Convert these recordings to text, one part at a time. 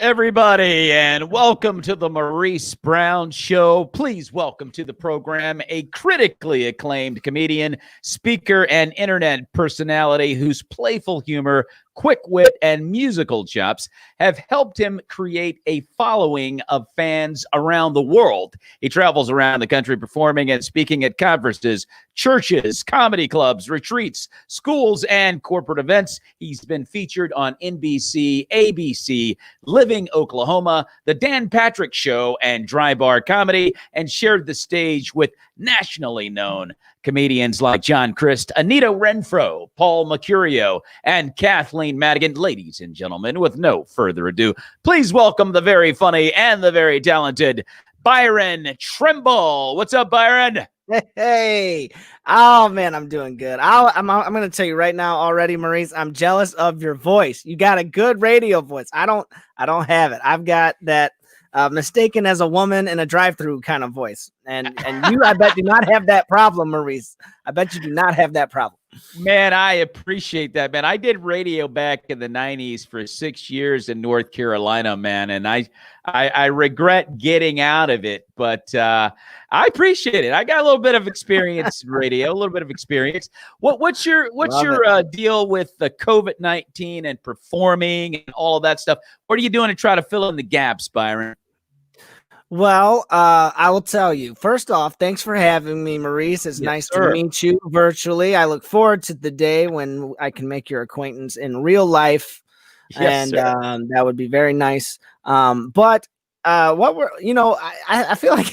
everybody, and welcome to the Maurice Brown Show. Please welcome to the program a critically acclaimed comedian, speaker, and internet personality whose playful humor, quick wit, and musical chops have helped him create a following of fans around the world. He travels around the country performing and speaking at conferences, churches, comedy clubs, retreats, schools, and corporate events. He's been featured on NBC, ABC, Living Oklahoma, The Dan Patrick Show, and Dry Bar Comedy, and shared the stage with nationally known comedians like John Crist, Anita Renfro, Paul Mercurio, and Kathleen Madigan. Ladies and gentlemen, with no further ado, please welcome the very funny and the very talented Byron Trimble. What's up, Byron? Hey, oh man, I'm doing good. I'm going to tell you right now already, Maurice, I'm jealous of your voice. You got a good radio voice. I don't have it. I've got that mistaken as a woman in a drive-through kind of voice. And you, I bet, do not have that problem, Maurice. I bet you do not have that problem. Man, I appreciate that, man. I did radio back in the 90s for 6 years in North Carolina, man, and I regret getting out of it, but I appreciate it. I got a little bit of experience in radio, a little bit of experience. What's your deal with the COVID-19 and performing and all of that stuff? What are you doing to try to fill in the gaps, Byron? Well, I will tell you. First off, thanks for having me, Maurice. It's nice to meet you virtually. I look forward to the day when I can make your acquaintance in real life, and that would be very nice. But what we're, I feel like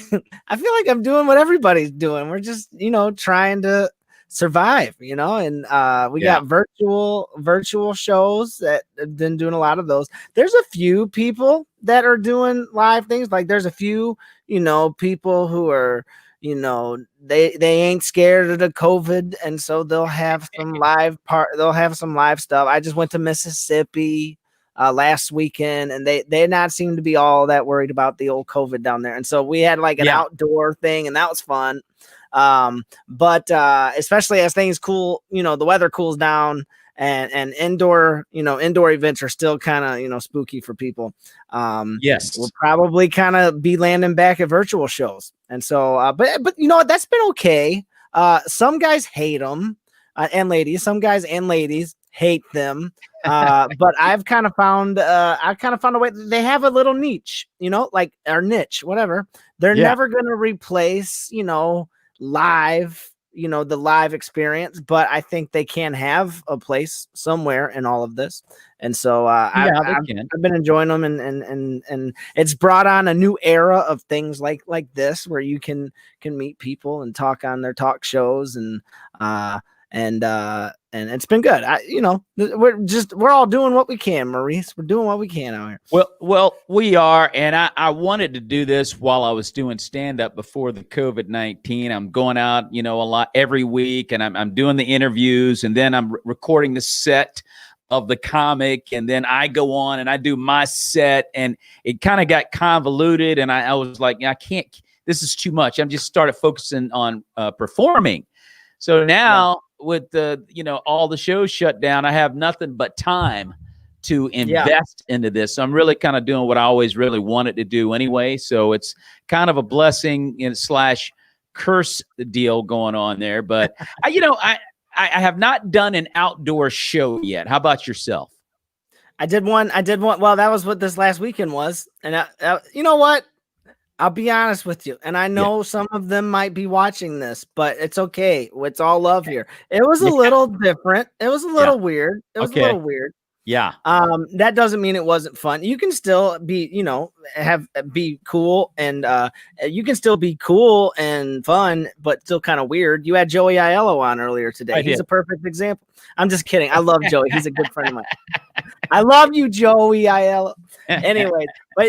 I'm doing what everybody's doing. We're just, trying to survive, and we got virtual shows that have been doing a lot of those. There's a few people that are doing live things. Like there's a few, people who are, they ain't scared of the COVID, and so they'll have some live stuff. I just went to Mississippi last weekend, and they not seem to be all that worried about the old COVID down there. And so we had like an outdoor thing, and that was fun. But especially as things cool, the weather cools down, and indoor events are still kind of, spooky for people. Yes, we'll probably kind of be landing back at virtual shows. And so, but you know what, that's been okay. Some guys hate them, and ladies, some guys and ladies hate them. But I've kind of found a way. They have a little niche, like our niche, whatever. They're never going to replace, live, the live experience, but I think they can have a place somewhere in all of this. And so I've been enjoying them, and it's brought on a new era of things like this, where you can meet people and talk on their talk shows, and it's been good. We're all doing what we can, Maurice. We're doing what we can out here. Well, we are, and I wanted to do this while I was doing stand-up before the COVID-19. I'm going out, a lot every week, and I'm doing the interviews, and then I'm recording the set of the comic, and then I go on and I do my set, and it kind of got convoluted, and I was like, I can't. This is too much. I'm just started focusing on performing. So now with the, all the shows shut down, I have nothing but time to invest into this. So I'm really kind of doing what I always really wanted to do anyway. So it's kind of a blessing / curse deal going on there. But I have not done an outdoor show yet. How about yourself? I did one. Well, that was what this last weekend was. And you know what? I'll be honest with you, and I know some of them might be watching this, but it's okay. It's all love here. It was a little different. It was a little weird. It was a little weird. Yeah. That doesn't mean it wasn't fun. You can still be, be cool, and you can still be cool and fun, but still kind of weird. You had Joey Aiello on earlier today. He's a perfect example. I'm just kidding. I love Joey. He's a good friend of mine. I love you, Joey Aiello. Anyway, but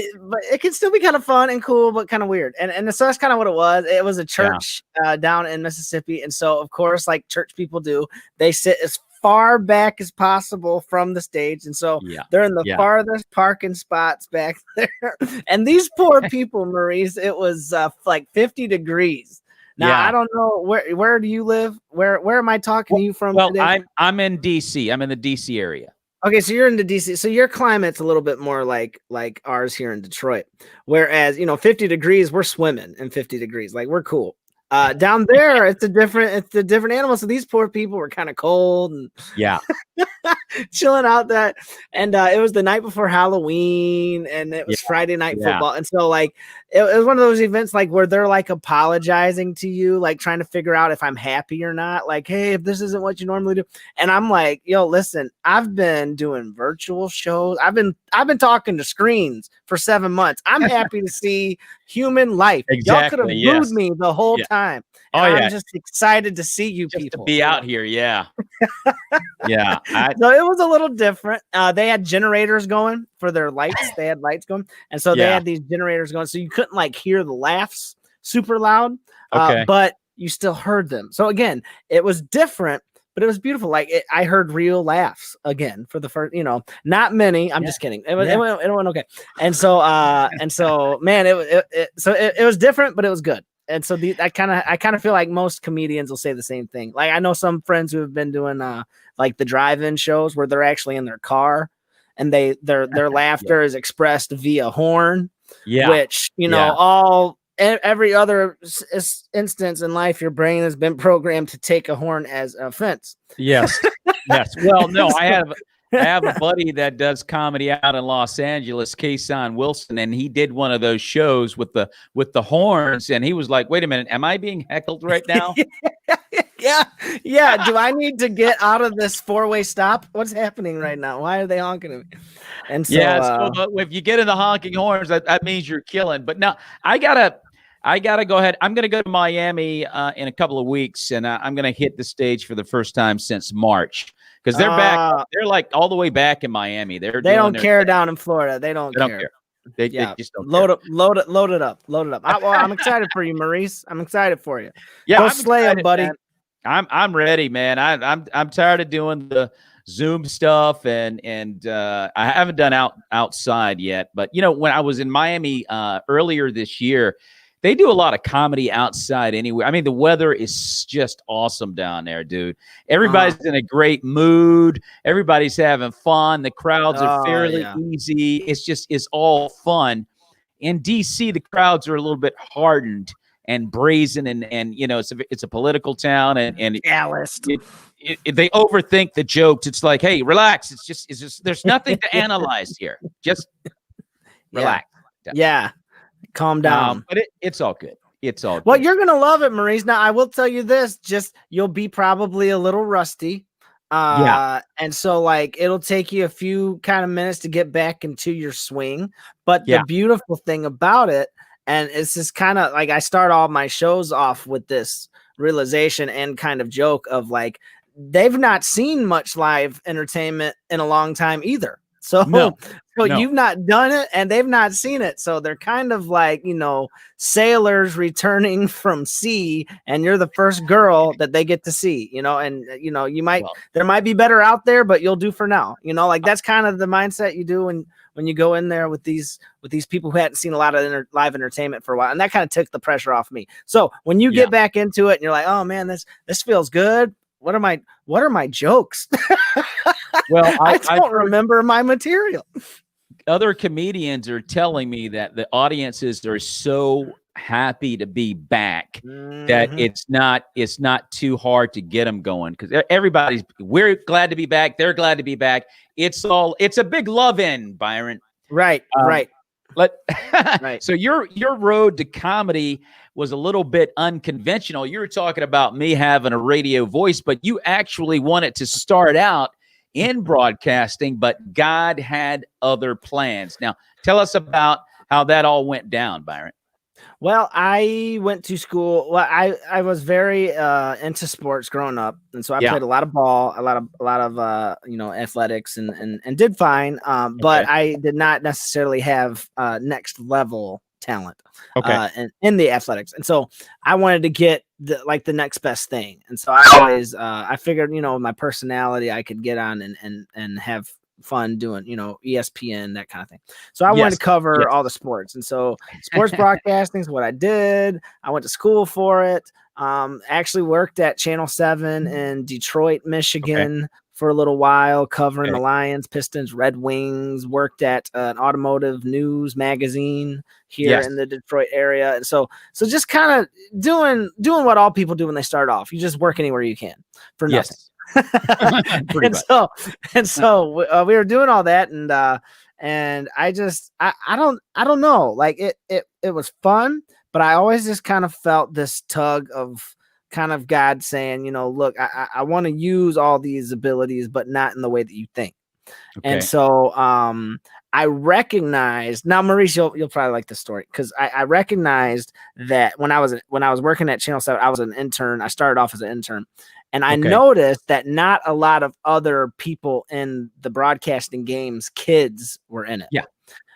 it can still be kind of fun and cool, but kind of weird. And so that's kind of what it was. It was a church down in Mississippi. And so, of course, like church people do, they sit as far back as possible from the stage. And so they're in the farthest parking spots back there. And these poor people, Maurice, it was like 50 degrees. Now, I don't know, where do you live? Where am I talking to you from today? I'm in DC. I'm in the DC area. Okay, so you're into DC. So your climate's a little bit more like ours here in Detroit. Whereas, 50 degrees, we're swimming in 50 degrees. Like we're cool. Down there, it's a different animal. So these poor people were kind of cold and Yeah. chilling out that. And it was the night before Halloween, and it was Friday night football. And so like it was one of those events like where they're like apologizing to you, like trying to figure out if I'm happy or not. Like, hey, if this isn't what you normally do. And I'm like, yo, listen, I've been doing virtual shows. I've been talking to screens for 7 months. I'm happy to see human life. Exactly. Y'all could have booed me the whole time. And I'm just excited to see you just people. To be out here. Yeah. Yeah. So it was a little different. They had generators going for their lights. They had lights going. And so they had these generators going. So you couldn't like hear the laughs super loud, but you still heard them. So again, it was different, but it was beautiful. Like I heard real laughs again for the first, not many. I'm just kidding. It went okay. And so, man, it was different, but it was good. And so I kind of feel like most comedians will say the same thing. Like I know some friends who have been doing like the drive-in shows where they're actually in their car and their laughter is expressed via horn. Yeah. Which, every other instance in life, your brain has been programmed to take a horn as offense. Yes. Yes. Well, no, I have a buddy that does comedy out in Los Angeles, Kason Wilson, and he did one of those shows with the horns, and he was like, "Wait a minute, am I being heckled right now?" Yeah. Do I need to get out of this four-way stop? What's happening right now? Why are they honking at me? And so, if you get in the honking horns, that means you're killing. But now I gotta go ahead. I'm gonna go to Miami in a couple of weeks, and I'm gonna hit the stage for the first time since March. Because they're back, they're like all the way back in Miami. They don't care down in Florida. They don't care. They just don't load it up. I'm excited for you, Maurice. I'm excited for you. Yeah, go slay him, buddy. Man. I'm ready, man. I'm tired of doing the Zoom stuff, and I haven't done outside yet. But when I was in Miami earlier this year, they do a lot of comedy outside anyway. I mean, the weather is just awesome down there, dude. Everybody's in a great mood. Everybody's having fun. The crowds are fairly easy. It's all fun. In DC, the crowds are a little bit hardened and brazen, and it's a political town, and calloused. They overthink the jokes. It's like, hey, relax. It's just there's nothing to analyze here. Just relax. Yeah. Calm down. But it's all good. It's all good. Well, you're going to love it, Maurice. Now, I will tell you this, you'll be probably a little rusty. And so like, it'll take you a few kind of minutes to get back into your swing. But the beautiful thing about it, and it's just kind of like, I start all my shows off with this realization and kind of joke of like, they've not seen much live entertainment in a long time either. So you've not done it and they've not seen it. So they're kind of like, sailors returning from sea, and you're the first girl that they get to see, and there might be better out there, but you'll do for now, like that's kind of the mindset you do when you go in there with these people who hadn't seen a lot of live entertainment for a while. And that kind of took the pressure off me. So when you get back into it and you're like, oh man, this feels good. What are my jokes? Well, I don't remember my material. Other comedians are telling me that the audiences are so happy to be back that it's not too hard to get them going, because we're glad to be back. They're glad to be back. It's a big love in, Byron. Right. Right. Right. So your road to comedy was a little bit unconventional. You were talking about me having a radio voice, but you actually wanted to start out in broadcasting, but God had other plans. Now, tell us about how that all went down, Byron. Well, I went to school. Well, I was very into sports growing up, and so I played a lot of ball, a lot of athletics, and did fine. But I did not necessarily have next level talent in the athletics, and so I wanted to get the next best thing. And so I always I figured my personality I could get on and have fun doing ESPN, that kind of thing. So I wanted to cover all the sports, and so sports broadcasting is what I did. I went to school for it. Actually worked at Channel 7 in Detroit, Michigan for a little while, covering the Lions, Pistons, Red Wings, worked at an automotive news magazine here in the Detroit area. And so just kind of doing what all people do when they start off. You just work anywhere you can for nothing. So we were doing all that, and I don't know, like it was fun, but I always just kind of felt this tug of kind of God saying, you know, look, I want to use all these abilities, but not in the way that you think. And so I recognized, now Maurice, you'll probably like this story, because I recognized that when I was working at Channel 7, I was an intern. I started off as an intern, and I noticed that not a lot of other people in the broadcasting games, kids, were in it. Yeah.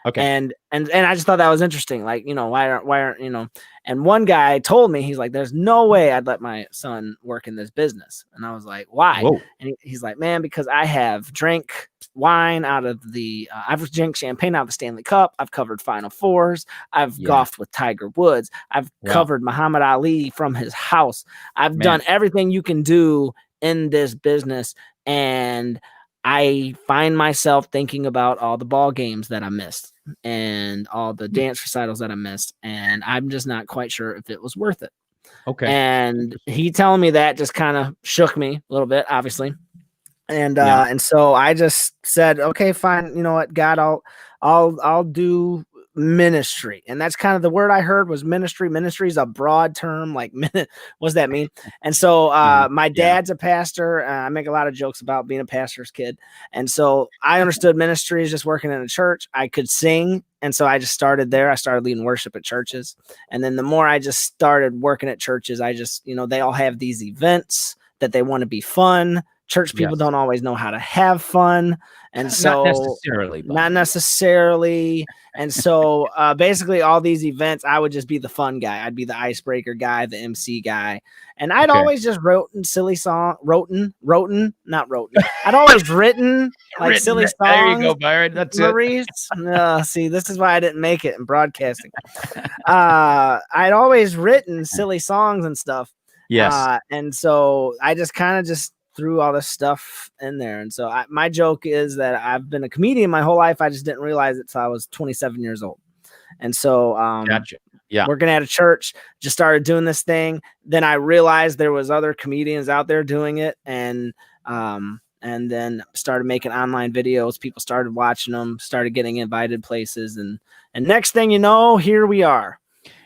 Okay. And I just thought that was interesting. Like, you know, why aren't, you know, and one guy told me, he's like, there's no way I'd let my son work in this business. And I was like, why? Whoa. And he's like, man, because I have drank wine out of the, I've drank champagne out of the Stanley Cup. I've covered Final Fours. I've golfed with Tiger Woods. I've covered Muhammad Ali from his house. I've done everything you can do in this business. And I find myself thinking about all the ball games that I missed and all the dance recitals that I missed. And I'm just not quite sure if it was worth it. Okay. And he telling me that just kind of shook me a little bit, obviously. And so I just said, okay, fine. You know what, God, I'll do ministry. And that's kind of the word I heard was ministry. Ministry is a broad term. Like, what does that mean? And so my dad's a pastor. I make a lot of jokes about being a pastor's kid. And so I understood ministry is just working in a church. I could sing. And so I just started there. I started leading worship at churches. And then the more I just started working at churches, I just, you know, they all have these events that they want to be fun. Church people don't always know how to have fun. And so not necessarily. And so basically all these events, I would just be the fun guy. I'd be the icebreaker guy, the MC guy. And I'd always just written silly song, not wrote. I'd always written like silly songs. There you go, Byron. That's Maurice. See, this is why I didn't make it in broadcasting. I'd always written silly songs and stuff. Yes. And so I just kind of just threw all this stuff in there. And so my joke is that I've been a comedian my whole life. I just didn't realize it till I was 27 years old. And so gotcha. Yeah. Working at a church, just started doing this thing. Then I realized there was other comedians out there doing it. And then started making online videos. People started watching them, started getting invited places. And next thing you know, here we are.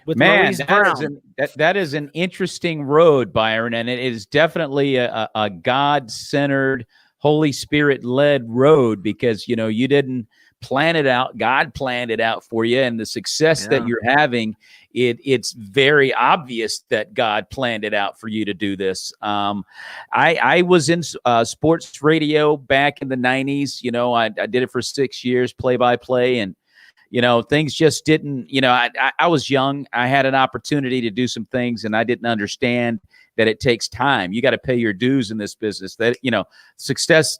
Man, that is an interesting road, Byron, and it is definitely a God-centered, Holy Spirit-led road, because, you know, you didn't plan it out. God planned it out for you, and the success that you're having, it's very obvious that God planned it out for you to do this. I was in sports radio back in the 90s. You know, I did it for 6 years, play-by-play, and you know, things just didn't, you know, I was young. I had an opportunity to do some things, and I didn't understand that it takes time. You got to pay your dues in this business. That, you know, success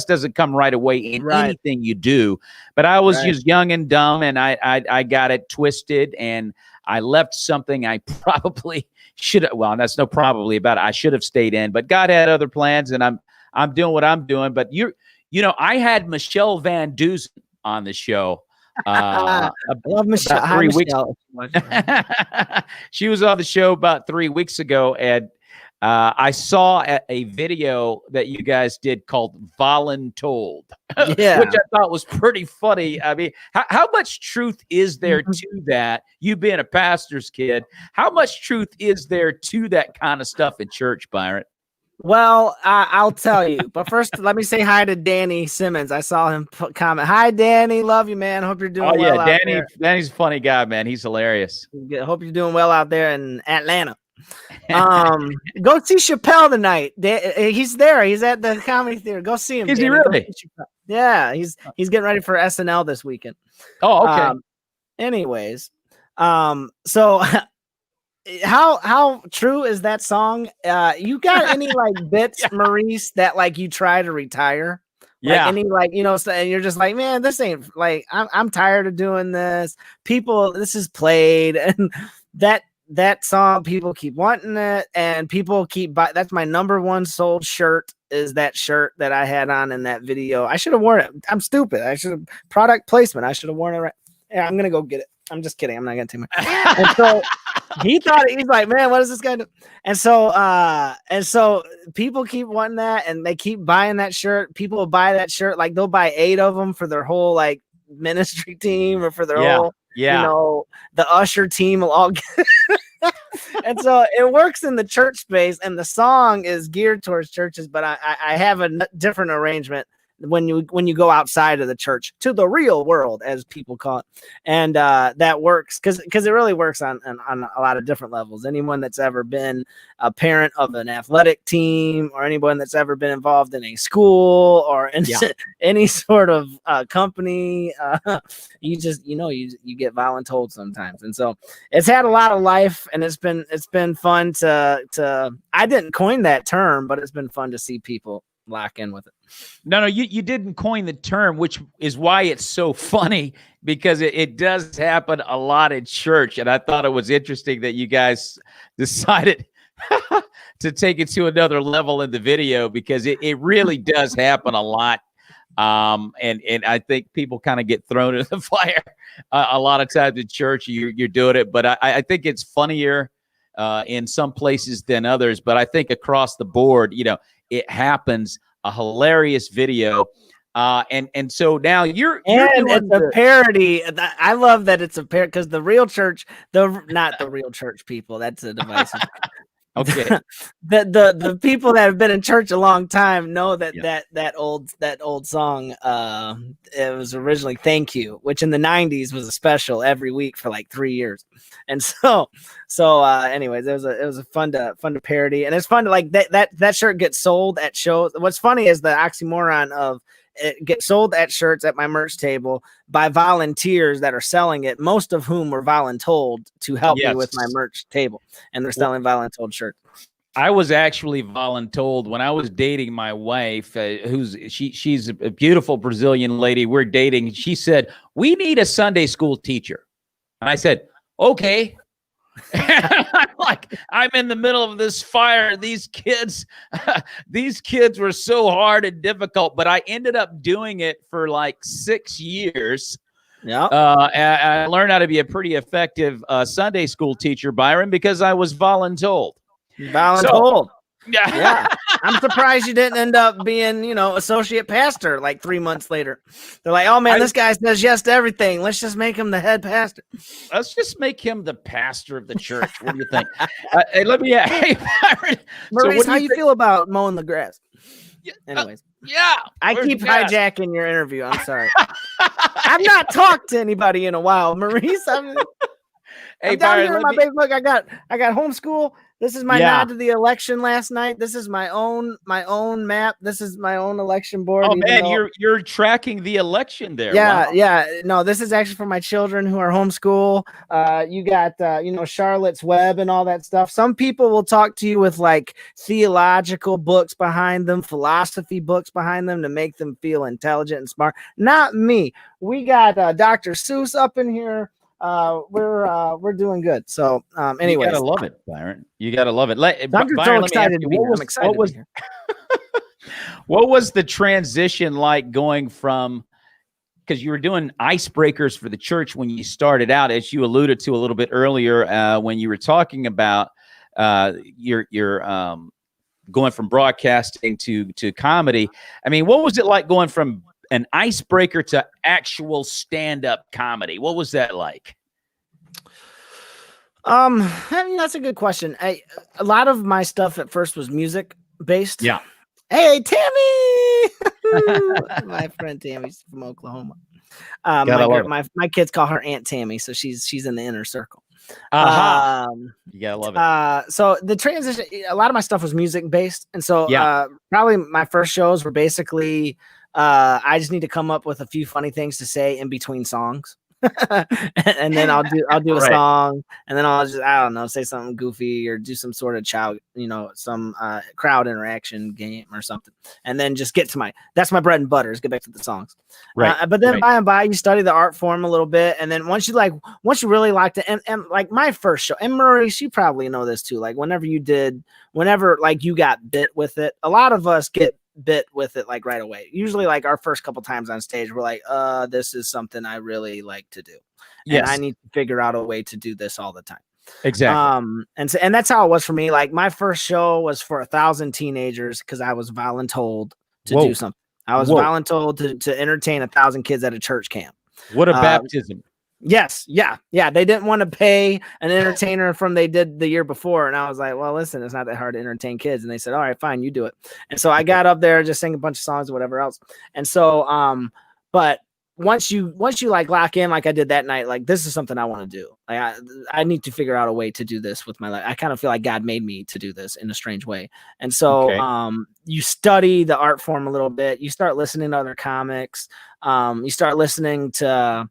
doesn't come right away in anything you do. But I was just young and dumb, and I got it twisted, and I left something I probably should have. Well, that's no probably about it. I should have stayed in, but God had other plans, and I'm doing what I'm doing. But you know, I had Michelle Van Dusen on the show. I love Michelle. Hi, Michelle. She was on the show about 3 weeks ago, and I saw a video that you guys did called Voluntold, which I thought was pretty funny. I mean, how much truth is there to that? You being a pastor's kid, how much truth is there to that kind of stuff in church, Byron? Well, I'll tell you. But first, let me say hi to Danny Simmons. I saw him comment. Hi, Danny. Love you, man. Hope you're doing well out there. Danny's a funny guy, man. He's hilarious. Hope you're doing well out there in Atlanta. Go see Chappelle tonight. He's there. He's at the Comedy Theater. Go see him. Is he really? Yeah, he's getting ready for SNL this weekend. Oh, okay. Anyways, so how true is that song? You got any like bits, Maurice, that like you try to retire? Like any, like, you know, and you're just like, man, this ain't like, I'm tired of doing this. People, this is played, and that song, people keep wanting it, and people keep buying. That's my number one sold shirt, is that shirt that I had on in that video. I should have worn it. I'm stupid. I should have product placement. I should have worn it right. Yeah, I'm gonna go get it. I'm just kidding. I'm not gonna take my. And so he thought, he's like, man, what is this guy do? And so people keep wanting that, and they keep buying that shirt. People will buy that shirt, like they'll buy 8 of them for their whole like ministry team, or for their whole, the usher team will all get. And so it works in the church space, and the song is geared towards churches, but I have a different arrangement when you go outside of the church to the real world, as people call it. And that works because it really works on a lot of different levels. Anyone that's ever been a parent of an athletic team, or anyone that's ever been involved in a school or in any sort of company, you get voluntold sometimes. And so it's had a lot of life, and it's been fun to I didn't coin that term, but it's been fun to see people lock in with it. No, you didn't coin the term, which is why it's so funny, because it does happen a lot in church. And I thought it was interesting that you guys decided to take it to another level in the video, because it really does happen a lot. And I think people kind of get thrown in the fire a lot of times in church. You're doing it, but I think it's funnier in some places than others. But I think across the board, it happens. A hilarious video, and so now you're it's a parody. I love that it's a parody, because the real church, not the real church people. That's a device. Okay. The people that have been in church a long time know that old song. It was originally "Thank You," which in the '90s was a special every week for like 3 years. And so anyways, it was a fun to parody, and it's fun to like that shirt gets sold at shows. What's funny is the oxymoron of it gets sold at shirts at my merch table by volunteers that are selling it, most of whom were voluntold to help me with my merch table, and they're selling voluntold shirts. I was actually voluntold when I was dating my wife, she's a beautiful Brazilian lady. We're dating. She said, "We need a Sunday school teacher." And I said, "Okay." I'm like, I'm in the middle of this fire. These kids were so hard and difficult, but I ended up doing it for like 6 years. Yeah. I learned how to be a pretty effective Sunday school teacher, Byron, because I was voluntold. So, yeah. I'm surprised you didn't end up being, associate pastor like 3 months later. They're like, "Oh man, this guy says yes to everything. Let's just make him the head pastor. Let's just make him the pastor of the church." What do you think? Hey, Byron, Maurice, how you feel about mowing the grass? Anyways, I keep hijacking your interview. I'm sorry. I've not talked to anybody in a while, Maurice. I'm down Byron, here on my Facebook. I got homeschool. This is my nod to the election last night. This is my own map. This is my own election board. Oh man, you're tracking the election there. Yeah, wow. Yeah. No, this is actually for my children who are homeschool. You got Charlotte's Web and all that stuff. Some people will talk to you with like theological books behind them, philosophy books behind them to make them feel intelligent and smart. Not me. We got Dr. Seuss up in here. We're doing good. So, anyway, you gotta love it, Byron. You gotta love it. I'm so excited to be here. I'm excited. What was the transition like going from? Because you were doing icebreakers for the church when you started out, as you alluded to a little bit earlier, when you were talking about your going from broadcasting to comedy. I mean, what was it like going from an icebreaker to actual stand-up comedy? What was that like? I mean, that's a good question. A lot of my stuff at first was music based. Yeah. Hey, Tammy, my friend Tammy's from Oklahoma. My kids call her Aunt Tammy, so she's in the inner circle. You gotta love it. So the transition, a lot of my stuff was music based, and so probably my first shows were basically I just need to come up with a few funny things to say in between songs. and then I'll do a Right. song, and then I'll just, I don't know, say something goofy or do some sort of some crowd interaction game or something, and then just get to that's my bread and butter is get back to the songs. Right. But then by and by you study the art form a little bit, and then once you really like to, and like my first show, and Maurice, you probably know this too, like whenever like you got bit with it, a lot of us get bit with it like right away. Usually like our first couple times on stage, we're like, this is something I really like to do. Yes. And I need to figure out a way to do this all the time. Exactly. And that's how it was for me. Like my first show was for 1,000 teenagers because I was voluntold to do something. I was voluntold to entertain 1,000 kids at a church camp. What a baptism. Yes. Yeah. They didn't want to pay an entertainer from they did the year before. And I was like, well, listen, it's not that hard to entertain kids. And they said, all right, fine, you do it. And so I got up there, just sang a bunch of songs or whatever else. And so, but once you like lock in, like I did that night, like this is something I want to do. Like I need to figure out a way to do this with my life. I kind of feel like God made me to do this in a strange way. And so, you study the art form a little bit, you start listening to other comics. You start listening to,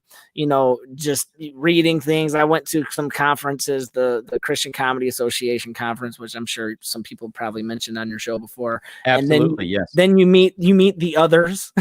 just reading things. I went to some conferences, the Christian Comedy Association conference, which I'm sure some people probably mentioned on your show before. Absolutely. And yes. Then you meet the others,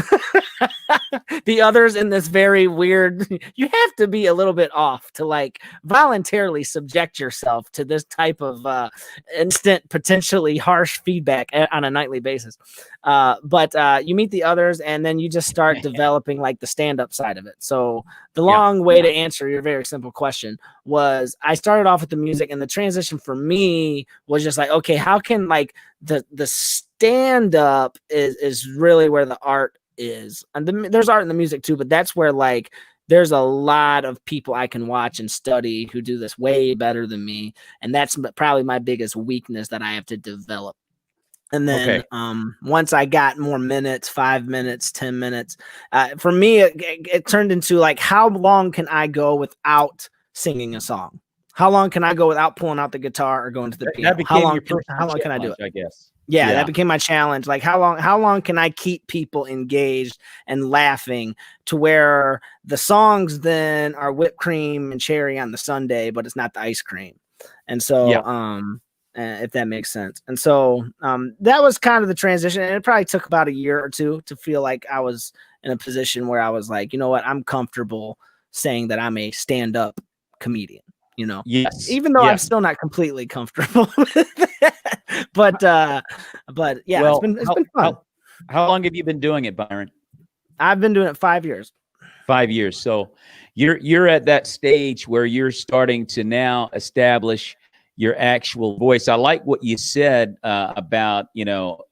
the others in this very weird, you have to be a little bit off to like voluntarily subject yourself to this type of instant, potentially harsh feedback on a nightly basis. But you meet the others, and then you just start developing like the stand-up side of it. So the long way to answer your very simple question was I started off with the music, and the transition for me was just like, okay, how can like the stand-up is really where the art is. And there's art in the music too, but that's where like there's a lot of people I can watch and study who do this way better than me. And that's probably my biggest weakness that I have to develop. And then once I got more minutes, 5 minutes, 10 minutes, for me, it turned into like, how long can I go without singing a song? How long can I go without pulling out the guitar or going to the piano? How long can I do it? I guess. Yeah, that became my challenge. Like how long can I keep people engaged and laughing to where the songs then are whipped cream and cherry on the sundae, but it's not the ice cream. And so, if that makes sense. And so that was kind of the transition. And it probably took about a year or two to feel like I was in a position where I was like, you know what, I'm comfortable saying that I'm a stand-up comedian, Yes. Even though I'm still not completely comfortable with that. But yeah, well, it's been fun. How long have you been doing it, Byron? I've been doing it 5 years. 5 years. So you're at that stage where you're starting to now establish your actual voice. I like what you said about,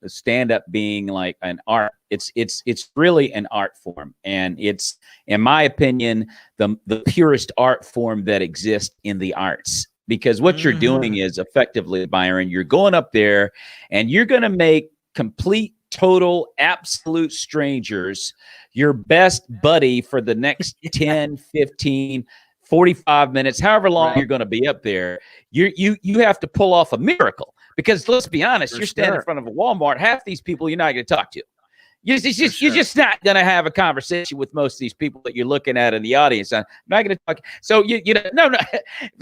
stand-up being like an art. It's really an art form. And it's, in my opinion, the purest art form that exists in the arts. Because what you're doing is effectively, Byron, you're going up there and you're going to make complete, total, absolute strangers your best buddy for the next 10, 15, 45 minutes, however long you're going to be up there. You have to pull off a miracle, because let's be honest, you're standing in front of a Walmart. Half these people you're not going to talk to. You're just not going to have a conversation with most of these people that you're looking at in the audience. I'm not going to talk. So no.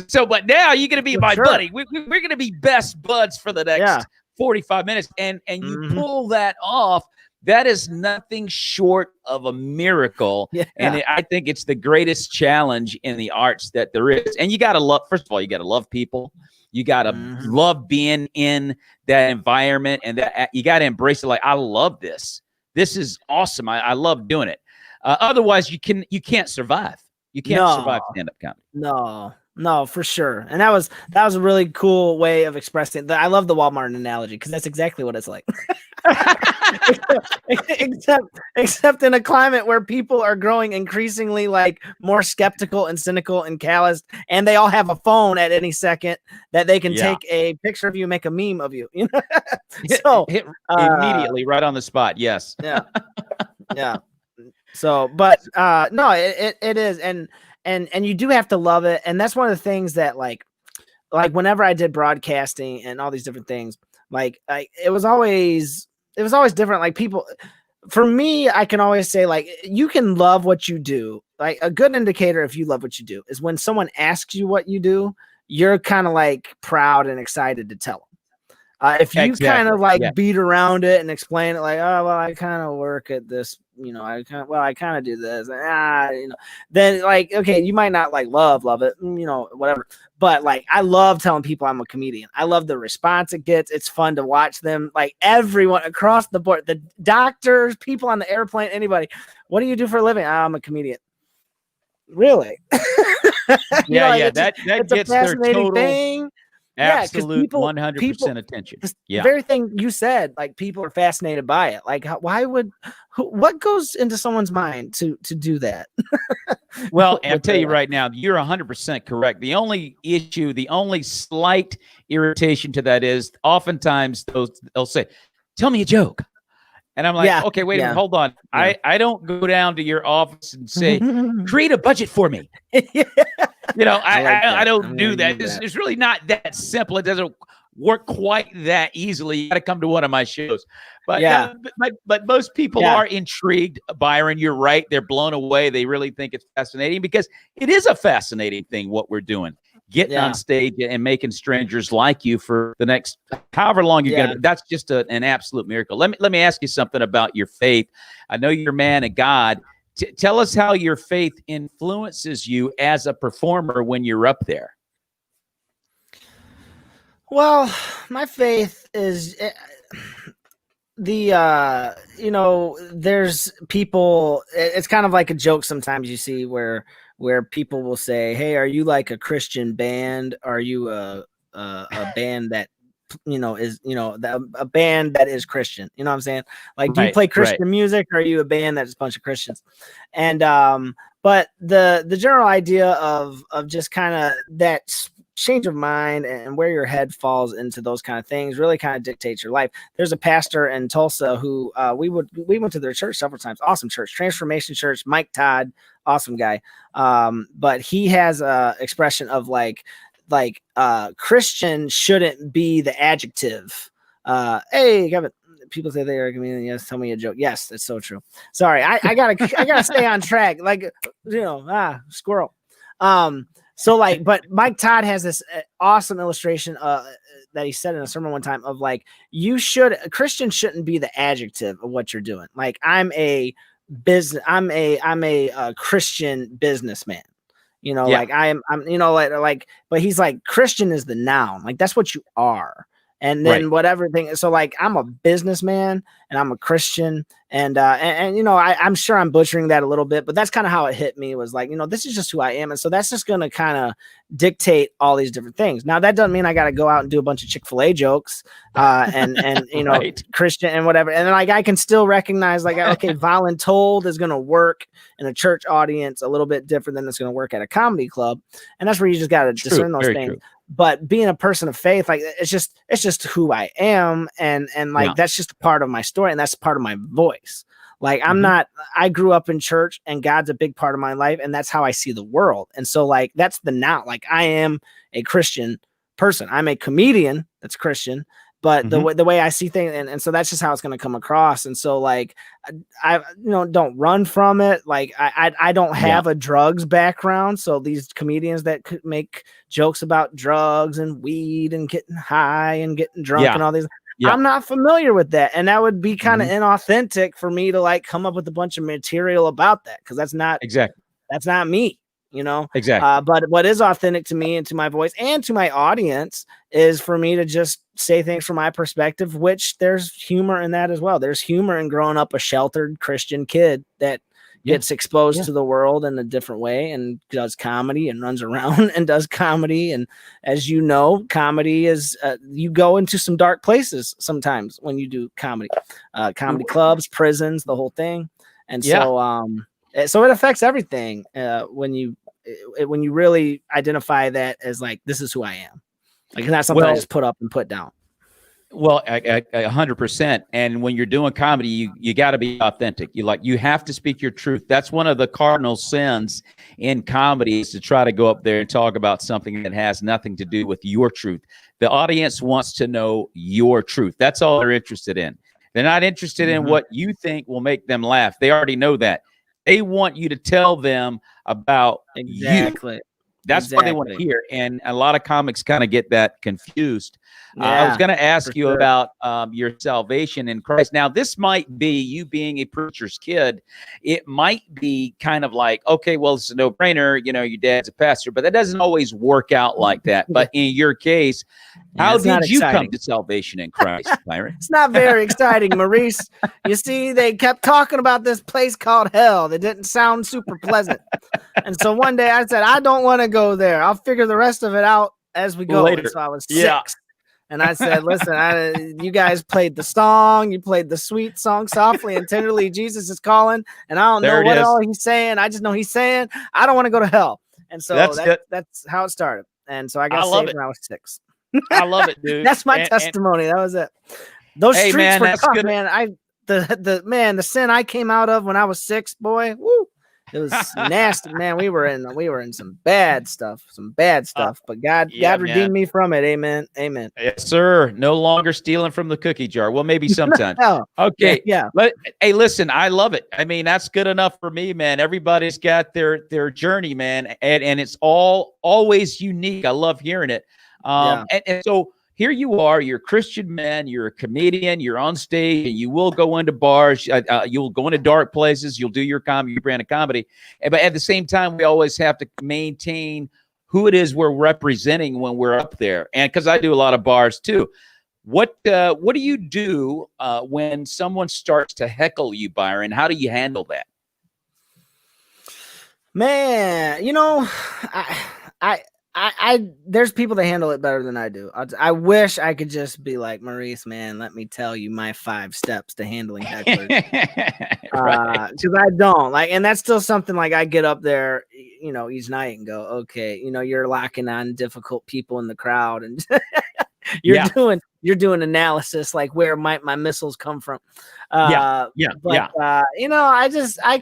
So, but now you're going to be my buddy. We're going to be best buds for the next 45 minutes. And you pull that off. That is nothing short of a miracle. Yeah. And I think it's the greatest challenge in the arts that there is. And you got to love, first of all, you got to love people. You got to love being in that environment, and that you got to embrace it. Like, I love this. This is awesome. I love doing it. Otherwise, you can't survive. You can't survive stand-up comedy. No, for sure. And that was a really cool way of expressing that. I love the Walmart analogy, because that's exactly what it's like. except in a climate where people are growing increasingly like more skeptical and cynical and calloused, and they all have a phone at any second that they can take a picture of you, make a meme of you. So hit immediately right on the spot. Yes. Yeah. So, but no, it is, and you do have to love it. And that's one of the things that like whenever I did broadcasting and all these different things, like it was always different. Like people, for me, I can always say, like, you can love what you do. Like, a good indicator if you love what you do is when someone asks you what you do, you're kind of like proud and excited to tell them. If you kind of like beat around it and explain it like, oh, well, I kind of work at this, I kind of do this, then like, okay, you might not like love it, whatever. But like, I love telling people I'm a comedian. I love the response it gets. It's fun to watch them, like everyone across the board, the doctors, people on the airplane, anybody. What do you do for a living? I'm a comedian. Really? That gets their total thing. Absolute 100% attention. The very thing you said, like people are fascinated by it. Like, what goes into someone's mind to do that? Well, I'll tell you right now, you're 100% correct. The only issue, the only slight irritation to that is oftentimes they'll say, "Tell me a joke." And I'm like, okay, wait a minute, hold on. Yeah. I don't go down to your office and say, create a budget for me. I don't do that. It's really not that simple. It doesn't work quite that easily. You got to come to one of my shows. But but most people are intrigued, Byron. You're right. They're blown away. They really think it's fascinating because it is a fascinating thing what we're doing. Getting on stage and making strangers like you for the next however long you're gonna. That's just an absolute miracle. Let me ask you something about your faith. I know you're a man of God. Tell us how your faith influences you as a performer when you're up there. Well, my faith is there's people. It's kind of like a joke sometimes you see where people will say, "Hey, are you like a Christian band? Are you a band that is a band that is Christian?" You know what I'm saying? Like, do you play Christian music, or are you a band that's a bunch of Christians? And but the general idea of just kind of that change of mind and where your head falls into those kind of things really kind of dictates your life. There's a pastor in Tulsa who we went to their church several times. Awesome church, Transformation Church. Mike Todd, awesome guy. But he has a expression of like Christian shouldn't be the adjective. Hey, Kevin. People say they are a comedian. Yes, tell me a joke. Yes, that's so true. Sorry, I gotta stay on track. Like, squirrel. So like, but Mike Todd has this awesome illustration that he said in a sermon one time of like, Christian shouldn't be the adjective of what you're doing. Like, I'm a Christian businessman. Like I'm but he's like, Christian is the noun. Like, that's what you are. And then whatever thing. So like, I'm a businessman and I'm a Christian, and I'm sure I'm butchering that a little bit, but that's kind of how it hit me, was like, this is just who I am. And so that's just going to kind of dictate all these different things. Now, that doesn't mean I got to go out and do a bunch of Chick-fil-A jokes and Christian and whatever. And then like, I can still recognize like, okay, voluntold is going to work in a church audience a little bit different than it's going to work at a comedy club. And that's where you just got to discern those things. True. But being a person of faith, like, it's just who I am. And like, that's just a part of my story. And that's part of my voice. Like, I grew up in church, and God's a big part of my life. And that's how I see the world. And so like, that's the now, like, I am a Christian person. I'm a comedian that's Christian, but the way I see things. And so that's just how it's going to come across. And so like, I don't run from it. Like, I don't have a drugs background. So these comedians that could make jokes about drugs and weed and getting high and getting drunk and all these, I'm not familiar with that. And that would be kind of inauthentic for me to like come up with a bunch of material about that. Cause that's not me. Exactly. But what is authentic to me and to my voice and to my audience is for me to just say things from my perspective, which there's humor in that as well. There's humor in growing up a sheltered Christian kid that gets exposed to the world in a different way and does comedy and runs around and does comedy. And as you know, comedy is, you go into some dark places sometimes when you do comedy, comedy clubs, prisons, the whole thing. And so it affects everything when you really identify that as like, this is who I am. Like, it's not something I just put up and put down. Well, 100%. And when you're doing comedy, you got to be authentic. You have to speak your truth. That's one of the cardinal sins in comedy, is to try to go up there and talk about something that has nothing to do with your truth. The audience wants to know your truth. That's all they're interested in. They're not interested in what you think will make them laugh. They already know that. They want you to tell them about you. That's what they want to hear. And a lot of comics kind of get that confused. I was going to ask you about your salvation in Christ. Now, this might be you being a preacher's kid. It might be kind of like, okay, well, it's a no-brainer. You know, your dad's a pastor, but that doesn't always work out like that. But in your case, how did you come to salvation in Christ, Byron? It's not very exciting, Maurice. You see, they kept talking about this place called hell. That didn't sound super pleasant. And so one day I said, I don't want to go there. I'll figure the rest of it out as we go. And so I was 6. And I said, listen, you guys played the song. You played the sweet song, softly and tenderly, Jesus is calling. And I don't know what all he's saying. I just know he's saying, I don't want to go to hell. And so that's how it started. And so I got saved when I was 6. I love it, dude. That's my testimony. That was it. Those streets were tough, man. The sin I came out of when I was 6, boy. Woo. It was nasty, man. We were in some bad stuff, but God redeemed me from it. Amen. Amen. Yes, sir. No longer stealing from the cookie jar. Well, maybe sometime. Okay. Yeah. Hey, listen, I love it. I mean, that's good enough for me, man. Everybody's got their journey, man. And it's always unique. I love hearing it. And so here you are, you're a Christian man, you're a comedian, you're on stage, and you will go into bars, you'll go into dark places, you'll do your brand of comedy. But at the same time, we always have to maintain who it is we're representing when we're up there. And because I do a lot of bars too. What do you do when someone starts to heckle you, Byron? How do you handle that? Man, you know, I there's people that handle it better than I do. I wish I could just be like, Maurice, man, let me tell you my 5 steps to handling hecklers. Because I don't like, and that's still something like I get up there, you know, each night and go, okay, you know, you're locking on difficult people in the crowd, and you're doing analysis like where might my missiles come from. You know, I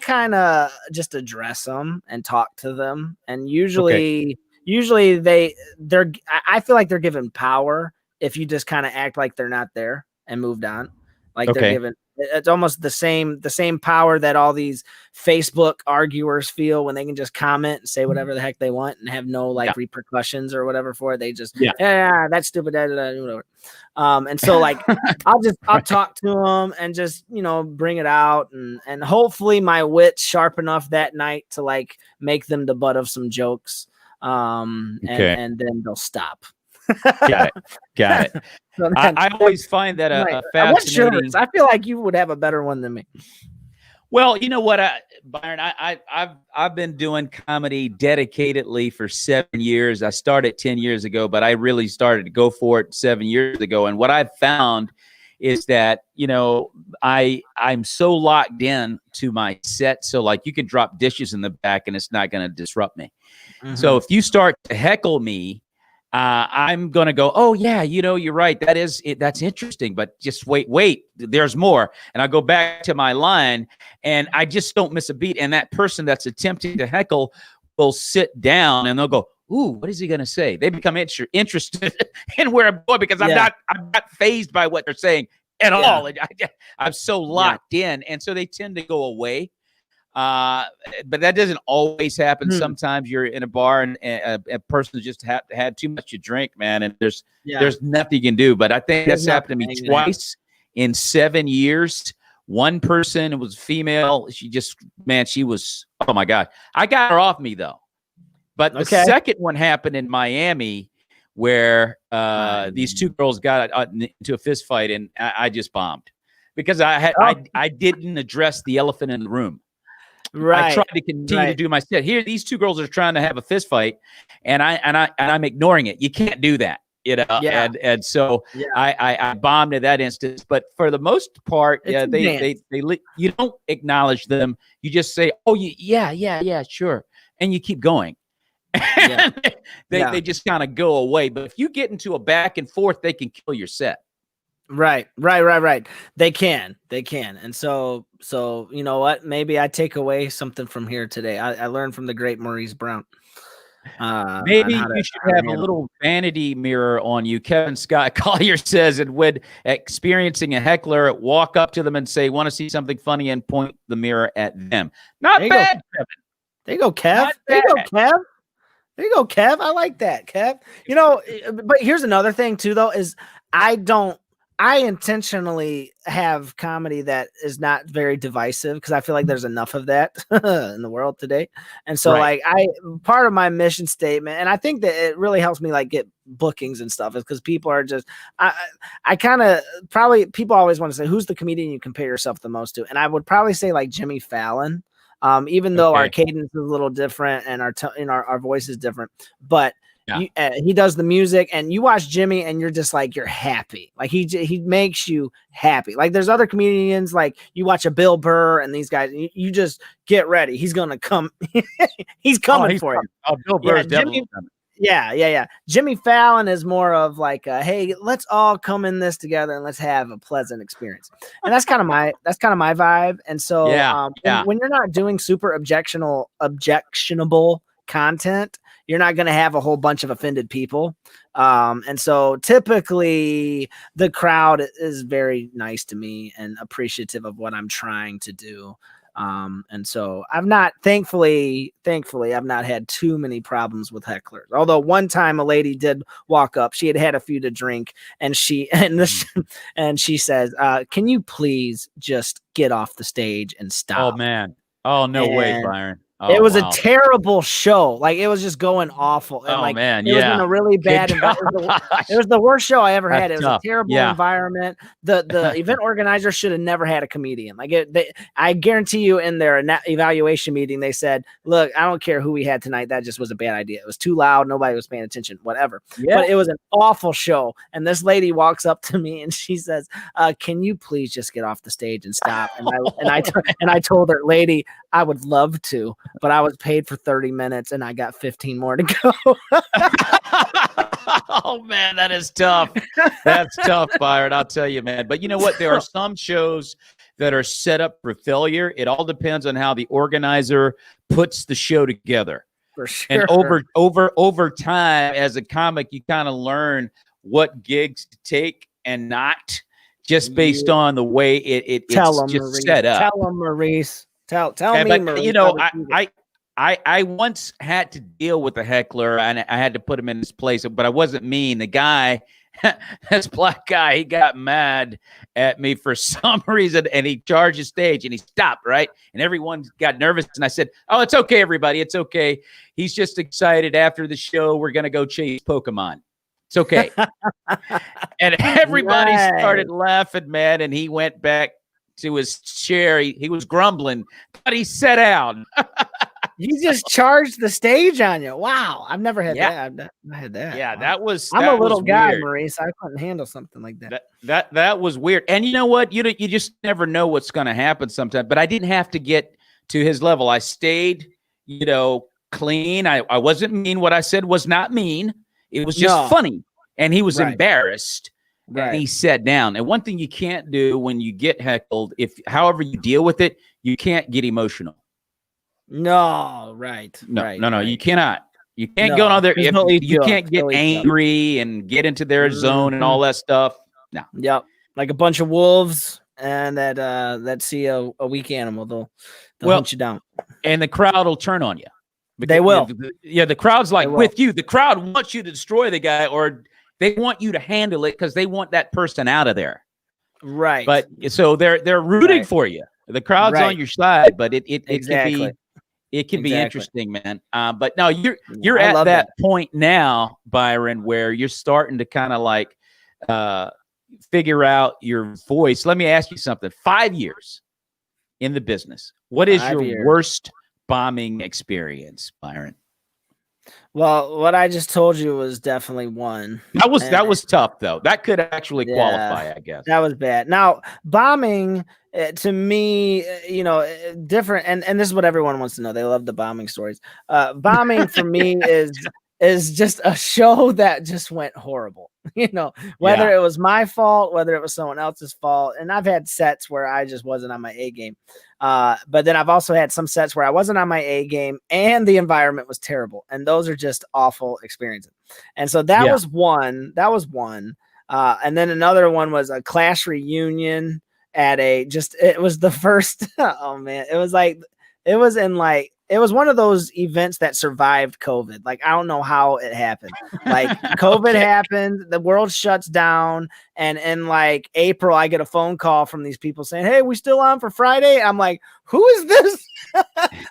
kind of just address them and talk to them, and usually I feel like they're given power if you just kind of act like they're not there and moved on. Like they're given, it's almost the same power that all these Facebook arguers feel when they can just comment and say whatever the heck they want and have no repercussions or whatever for it. They just, that's stupid. Whatever. And so like, I'll talk to them and just, you know, bring it out and hopefully my wit's sharp enough that night to like make them the butt of some jokes. And then they'll stop. Got it. So I always find that a fascinating. What's yours? I feel like you would have a better one than me. Well, you know what, Byron, I've been doing comedy dedicatedly for 7 years. I started 10 years ago, but I really started to go for it 7 years ago. And what I've found is that, you know, I'm so locked in to my set. So like you can drop dishes in the back and it's not going to disrupt me. Mm-hmm. So if you start to heckle me, I'm going to go, oh yeah, you know, you're right. That's interesting, but just wait, there's more. And I go back to my line and I just don't miss a beat. And that person that's attempting to heckle will sit down and they'll go, ooh, what is he going to say? They become interested in where I'm going because I'm not fazed by what they're saying at all. I'm so locked in. And so they tend to go away. But that doesn't always happen. Sometimes you're in a bar and a person just had too much to drink, man. And there's nothing you can do. But I think that's happened to me twice in 7 years. One person was female. She was, oh my God. I got her off me though. But the second one happened in Miami where these 2 girls got into a fist fight and I just bombed because I didn't address the elephant in the room. Right. I tried to continue to do my set. Here, these 2 girls are trying to have a fist fight, and I'm ignoring it. You can't do that, you know. And so I bombed at that instance. But for the most part, they you don't acknowledge them. You just say, oh, yeah, sure, and you keep going. They just kind of go away. But if you get into a back and forth, they can kill your set. Right. They can. And so, you know what? Maybe I take away something from here today. I learned from the great Maurice Brown. Maybe you should have a little vanity mirror on you. Kevin Scott Collier says, and when experiencing a heckler, walk up to them and say, "Want to see something funny?" and point the mirror at them. Not bad, Kevin. There you go, Kev. There you go, Kev. There you go, Kev. I like that, Kev. You know, but here's another thing too, though, is I intentionally have comedy that is not very divisive because I feel like there's enough of that in the world today. And so like part of my mission statement, and I think that it really helps me like get bookings and stuff, is because people are just, I kind of probably, people always want to say, who's the comedian you compare yourself the most to? And I would probably say like Jimmy Fallon, even though our cadence is a little different and our voice is different, but he does the music, and you watch Jimmy and you're just like, you're happy. Like he makes you happy. Like there's other comedians, like you watch a Bill Burr and these guys, you just get ready. He's going to come. He's coming for you. Oh, Bill Burr's definitely coming. Yeah. Jimmy Fallon is more of like, hey, let's all come in this together and let's have a pleasant experience. And that's kind of my vibe. And so when you're not doing super objectionable content, you're not going to have a whole bunch of offended people. And so typically the crowd is very nice to me and appreciative of what I'm trying to do. And so thankfully, I've not had too many problems with hecklers. Although one time a lady did walk up, she had a few to drink, and she says, can you please just get off the stage and stop? Oh man. Oh, no way, Byron. It was a terrible show. Like it was just going awful. And it was in a really bad environment. It was the worst show I ever had. It was a terrible environment. The event organizer should have never had a comedian. Like I guarantee you in their evaluation meeting, they said, look, I don't care who we had tonight. That just was a bad idea. It was too loud. Nobody was paying attention, whatever. Yeah. But it was an awful show. And this lady walks up to me and she says, can you please just get off the stage and stop? And I told her, lady, I would love to, but I was paid for 30 minutes and I got 15 more to go. Oh man, that is tough. That's tough, Byron. I'll tell you, man. But you know what? There are some shows that are set up for failure. It all depends on how the organizer puts the show together. For sure. And over time, as a comic, you kind of learn what gigs to take and not, just based on the way it's just Maurice. Set up. Tell them, Maurice. Tell me, but, Maurice. You know, I once had to deal with a heckler, and I had to put him in his place, but I wasn't mean. The guy, this black guy, he got mad at me for some reason, and he charged the stage, and he stopped, right? And everyone got nervous, and I said, oh, it's okay, everybody. It's okay. He's just excited. After the show, we're going to go chase Pokemon. It's okay. And everybody started laughing, man, and he went back to his chair. He was grumbling, but he sat down. You just charged the stage on you. Wow. I've never had that. I've not had that. Yeah, wow. I'm a little guy, weird. Maurice. I couldn't handle something like that. That was weird. And you know what? You just never know what's going to happen sometimes. But I didn't have to get to his level. I stayed, clean. I wasn't mean. What I said was not mean. It was just funny. And he was embarrassed. Right. And he sat down. And one thing you can't do when you get heckled, however you deal with it, you can't get emotional. No, right. No, you cannot. You can't go on there. You can't get angry and get into their zone and all that stuff. No. Yep. Like a bunch of wolves and that see a weak animal, they'll hunt you down. And the crowd will turn on you. They will. The crowd's like with you. The crowd wants you to destroy the guy, or they want you to handle it because they want that person out of there. Right. But so they're rooting for you. The crowd's on your side, but it can be interesting, man. But no, you're at that point now, Byron, where you're starting to kind of like figure out your voice. Let me ask you something. 5 years in the business. What is your worst bombing experience, Byron? Well, what I just told you was definitely one. That was tough, though. That could actually qualify, I guess. That was bad. Now, bombing to me, different, and this is what everyone wants to know. They love the bombing stories. Bombing for me is just a show that just went horrible. Whether it was my fault, whether it was someone else's fault. And I've had sets where I just wasn't on my A game. But then I've also had some sets where I wasn't on my A game and the environment was terrible. And those are just awful experiences. And so that was one. And then another one was a class reunion at it was the first. Oh man, it was one of those events that survived COVID. Like, I don't know how it happened. Like, COVID happened, the world shuts down, and in like April, I get a phone call from these people saying, "Hey, we still on for Friday?" I'm like, "Who is this?"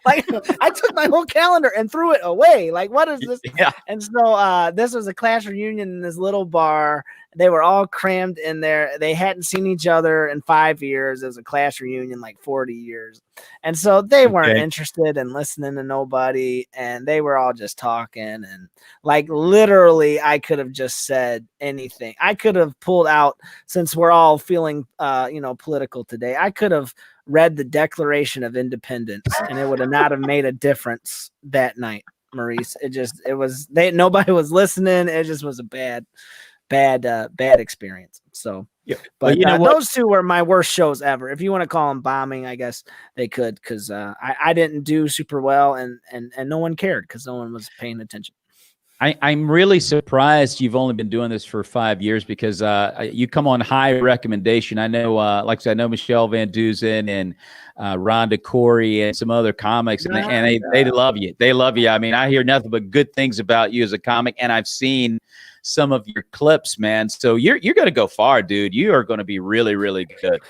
Like, I took my whole calendar and threw it away. Like, what is this? Yeah. And so this was a class reunion in this little bar. They were all crammed in there. They hadn't seen each other in 5 years. It was a class reunion, like 40 years. And so they weren't interested in listening to nobody. And they were all just talking. And like, literally, I could have just said anything. I could have pulled out, since we're all feeling, political today, I could have read the Declaration of Independence and it would have not have made a difference that night, Maurice. Nobody was listening. It just was a bad experience. So, but those two were my worst shows ever. If you want to call them bombing, I guess they could, because I didn't do super well, and no one cared because no one was paying attention. I'm really surprised you've only been doing this for 5 years, because you come on high recommendation. I know, like I said, I know Michelle Van Dusen and Rhonda Corey and some other comics, and they love you. They love you. I mean, I hear nothing but good things about you as a comic, and I've seen some of your clips, man. So you're going to go far, dude. You are going to be really, really good.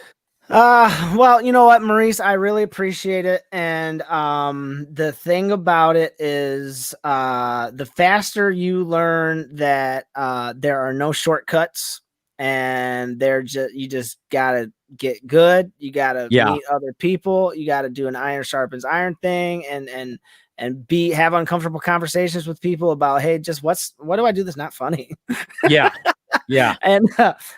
Well, you know what, Maurice, I really appreciate it. And the thing about it is the faster you learn that there are no shortcuts, and you just gotta get good. You gotta meet other people. You gotta do an iron sharpens iron thing, and have uncomfortable conversations with people about, hey, just what do I do that's not funny? Yeah. And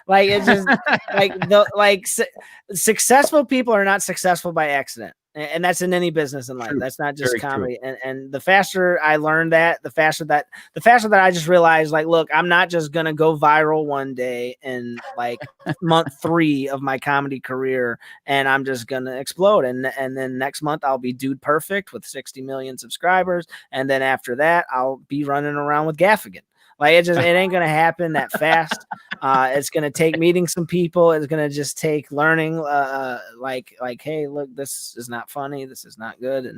it's just successful people are not successful by accident. And that's in any business in life. True. That's not just very comedy. And the faster I learned that, the faster that I just realized, like, look, I'm not just going to go viral one day in like month 3 of my comedy career, and I'm just going to explode. And then next month I'll be Dude Perfect with 60 million subscribers. And then after that, I'll be running around with Gaffigan. Like, it ain't going to happen that fast. It's going to take meeting some people. It's going to just take learning, like, hey, look, this is not funny. This is not good.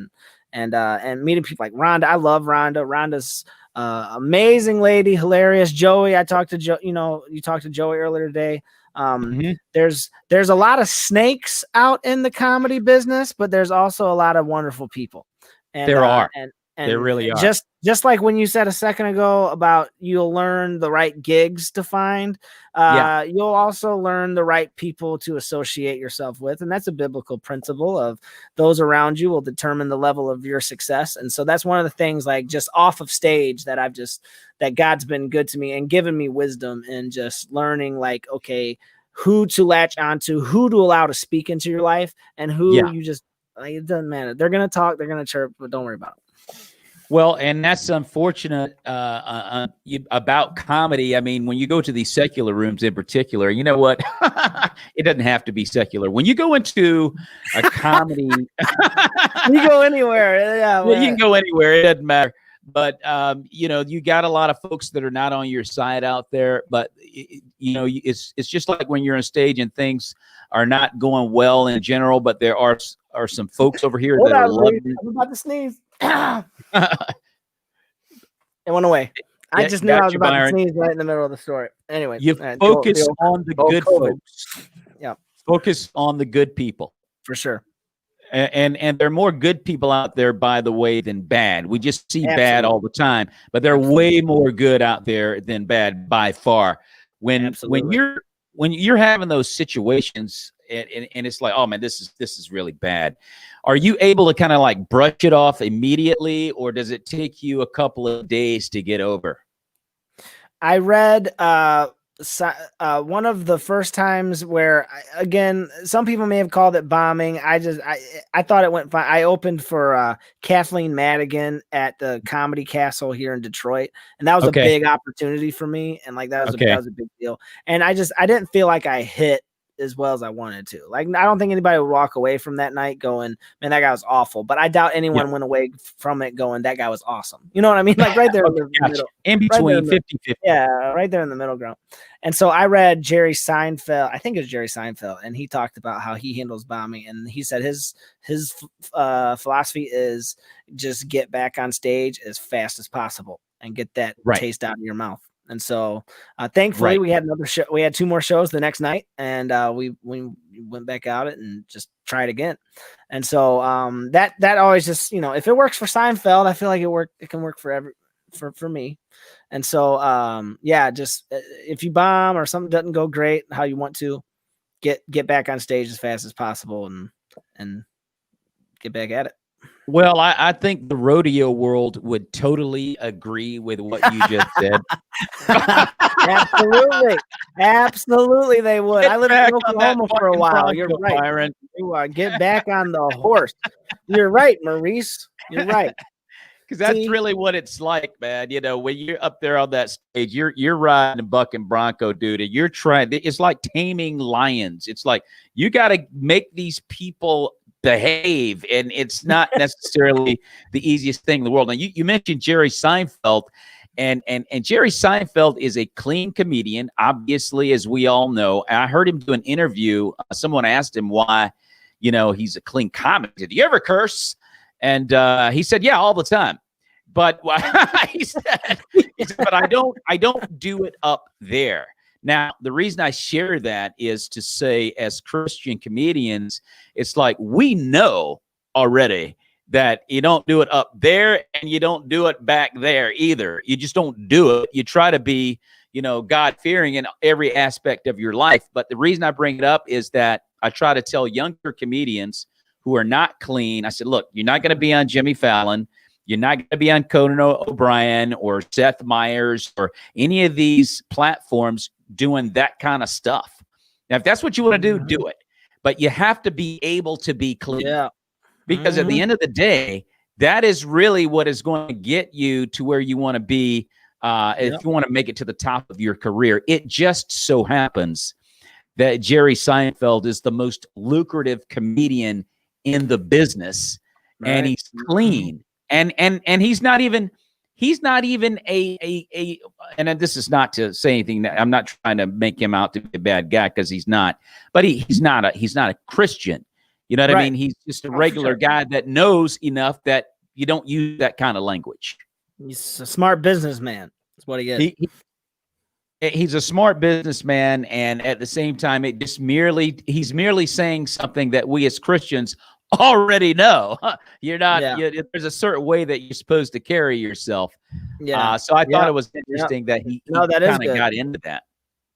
And meeting people like Rhonda. I love Rhonda. Rhonda's amazing lady, hilarious. Joey, I talked to Joe, you talked to Joey earlier today. There's a lot of snakes out in the comedy business, but there's also a lot of wonderful people. And there are. And they really are. Just like when you said a second ago about you'll learn the right gigs to find, you'll also learn the right people to associate yourself with. And that's a biblical principle of those around you will determine the level of your success. And so that's one of the things, like, just off of stage that that God's been good to me and given me wisdom, and just learning, like, okay, who to latch onto, who to allow to speak into your life, and who you just, like, it doesn't matter. They're going to talk, they're going to chirp, but don't worry about it. Well, and that's unfortunate about comedy. I mean, when you go to these secular rooms in particular, you know what? It doesn't have to be secular. When you go into a comedy, you go anywhere. Yeah, you can go anywhere. It doesn't matter. But, you got a lot of folks that are not on your side out there. But, it's just like when you're on stage and things are not going well in general, but there are some folks over here that are loving. I'm about to sneeze. It went away. I just knew I was about to sneeze right in the middle of the story. Anyway, you focus on the good folks. Yeah, focus on the good people for sure. And there are more good people out there, by the way, than bad. We just see bad all the time, but there are way more good out there than bad by far. When you're having those situations, and it's like, oh man, this is really bad. Are you able to kind of like brush it off immediately, or does it take you a couple of days to get over? I read one of the first times where, again, some people may have called it bombing. I thought it went fine. I opened for Kathleen Madigan at the Comedy Castle here in Detroit, and that was a big opportunity for me. And like that was a big deal. And I didn't feel like I hit as well as I wanted to. Like, I don't think anybody would walk away from that night going, man, that guy was awful. But I doubt anyone went away from it going, that guy was awesome. You know what I mean? Like right there in the middle. In between, 50-50. Yeah, right there in the middle ground. And so I read Jerry Seinfeld. I think it was Jerry Seinfeld. And he talked about how he handles bombing. And he said his philosophy is just get back on stage as fast as possible and get that taste out of your mouth. And so, thankfully, we had another show. We had 2 more shows the next night, and we went back out it and just tried again. And so, that always just, if it works for Seinfeld, I feel like it can work for me. And so, just if you bomb or something doesn't go great how you want to, get back on stage as fast as possible and get back at it. Well, I think the rodeo world would totally agree with what you just said. Absolutely, they would. I lived in Oklahoma for a while. You're right, Byron. Get back on the horse. You're right, Maurice. You're right. Because that's really what it's like, man. When you're up there on that stage, you're riding a buck and bronco duty. You're trying. It's like taming lions. It's like you got to make these people behave, and it's not necessarily the easiest thing in the world. Now, you mentioned Jerry Seinfeld, and Jerry Seinfeld is a clean comedian, obviously, as we all know. I heard him do an interview. Someone asked him why, he's a clean comic. Did you ever curse? And he said, yeah, all the time. But he said, but I don't do it up there. Now, the reason I share that is to say, as Christian comedians, it's like we know already that you don't do it up there and you don't do it back there either. You just don't do it. You try to be, God-fearing in every aspect of your life. But the reason I bring it up is that I try to tell younger comedians who are not clean, I said, look, you're not going to be on Jimmy Fallon. You're not going to be on Conan O'Brien or Seth Meyers or any of these platforms doing that kind of stuff. Now, if that's what you want to do it. But you have to be able to be clean. Yeah. Because at the end of the day, that is really what is going to get you to where you want to be if you want to make it to the top of your career. It just so happens that Jerry Seinfeld is the most lucrative comedian in the business, and he's clean. And he's not even a and this is not to say anything that I'm not trying to make him out to be a bad guy, because he's not, but he's not a Christian. You know what I mean? He's just a regular guy that knows enough that you don't use that kind of language. He's a smart businessman. That's what he is. He's a smart businessman, and at the same time, he's merely saying something that we as Christians already know. You're not. There's a certain way that you're supposed to carry yourself. Yeah. So I thought it was interesting that he kind of got into that.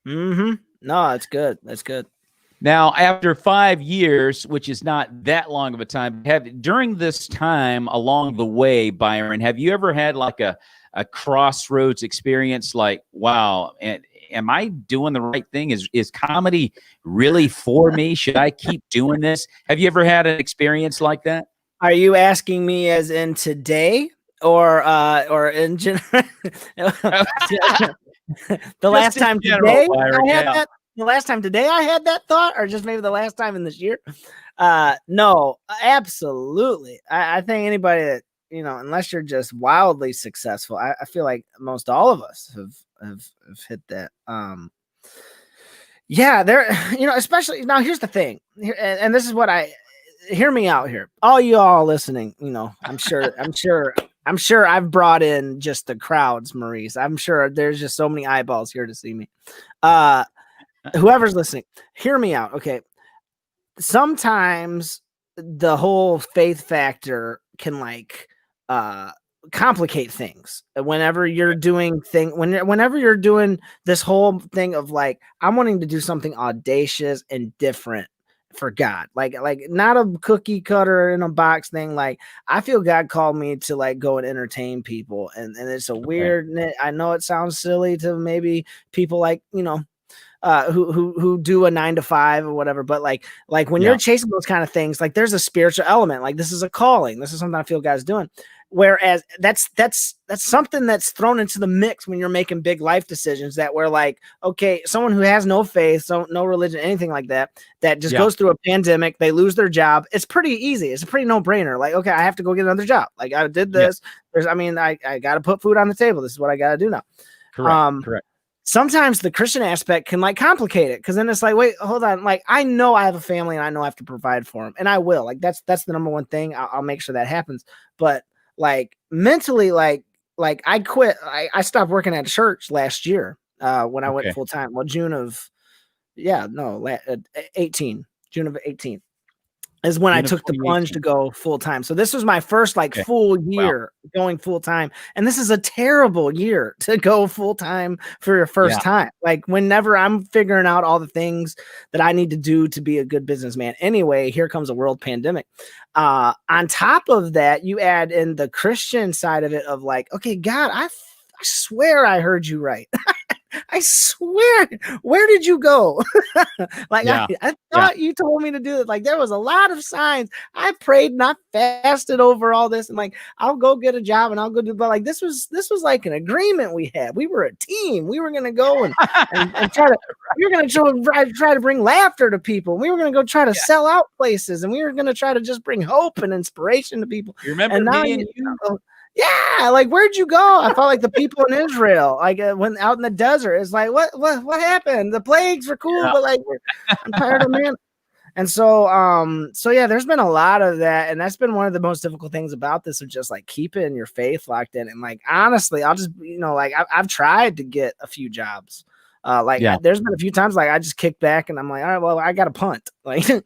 Mm-hmm. No, that's good. That's good. Now, after 5 years, which is not that long of a time, during this time along the way, Byron, have you ever had like a crossroads experience? Like, wow, am I doing the right thing? Is comedy really for me? Should I keep doing this? Have you ever had an experience like that? Are you asking me as in today or in general? The last time today I had that. The last time today I had that thought, or just maybe the last time in this year? No, absolutely. I think anybody that, unless you're just wildly successful, I feel like most all of us have hit that. Especially now. Here's the thing, and this is what hear me out here. All you all listening, I'm sure I've brought in just the crowds, Maurice. I'm sure there's just so many eyeballs here to see me. Whoever's listening, hear me out. Okay. Sometimes the whole faith factor can complicate things whenever you're doing whenever you're doing this whole thing of like, I'm wanting to do something audacious and different. for God, like not a cookie cutter in a box thing. Like I feel God called me to like go and entertain people, and it's a weird. I know it sounds silly to maybe people like who do a 9 to 5 or whatever, but like when you're chasing those kind of things, like there's a spiritual element. Like this is a calling. This is something I feel God's doing. Whereas that's something that's thrown into the mix when you're making big life decisions, that we're like, okay, someone who has no faith, so no religion, anything like that just goes through a pandemic, they lose their job. It's pretty easy. It's a pretty no brainer. Like, okay, I have to go get another job. Like I did this. I got to put food on the table. This is what I got to do now. Correct. Sometimes the Christian aspect can like complicate it, because then it's like, wait, hold on. Like I know I have a family and I know I have to provide for them, and I will. Like that's the number one thing. I'll make sure that happens. But like mentally, like I quit. I stopped working at a church last year when I went full time. Well, June of 18 is when I took the plunge to go full time. So this was my first full year going full time. And this is a terrible year to go full time for your first time. Like whenever I'm figuring out all the things that I need to do to be a good businessman. Anyway, here comes a world pandemic. On top of that, you add in the Christian side of it of like, okay, God, I swear I heard you right. I swear, where did you go? I thought you told me to do it. Like there was a lot of signs. I prayed and I fasted over all this, and like I'll go get a job and I'll go do. But like this was like an agreement we had. We were a team. We were gonna go and try to. We were gonna try to bring laughter to people. We were gonna go try to sell out places, and we were gonna try to just bring hope and inspiration to people. You remember me and you? Yeah, like where'd you go? I felt like the people in Israel, like when out in the desert, it's like what happened? The plagues were cool, but like I'm tired of man. And so yeah, there's been a lot of that, and that's been one of the most difficult things about this, of just like keeping your faith locked in. And like honestly, I'll just I've tried to get a few jobs. There's been a few times like I just kicked back and I'm like, all right, well, I got to punt. Right.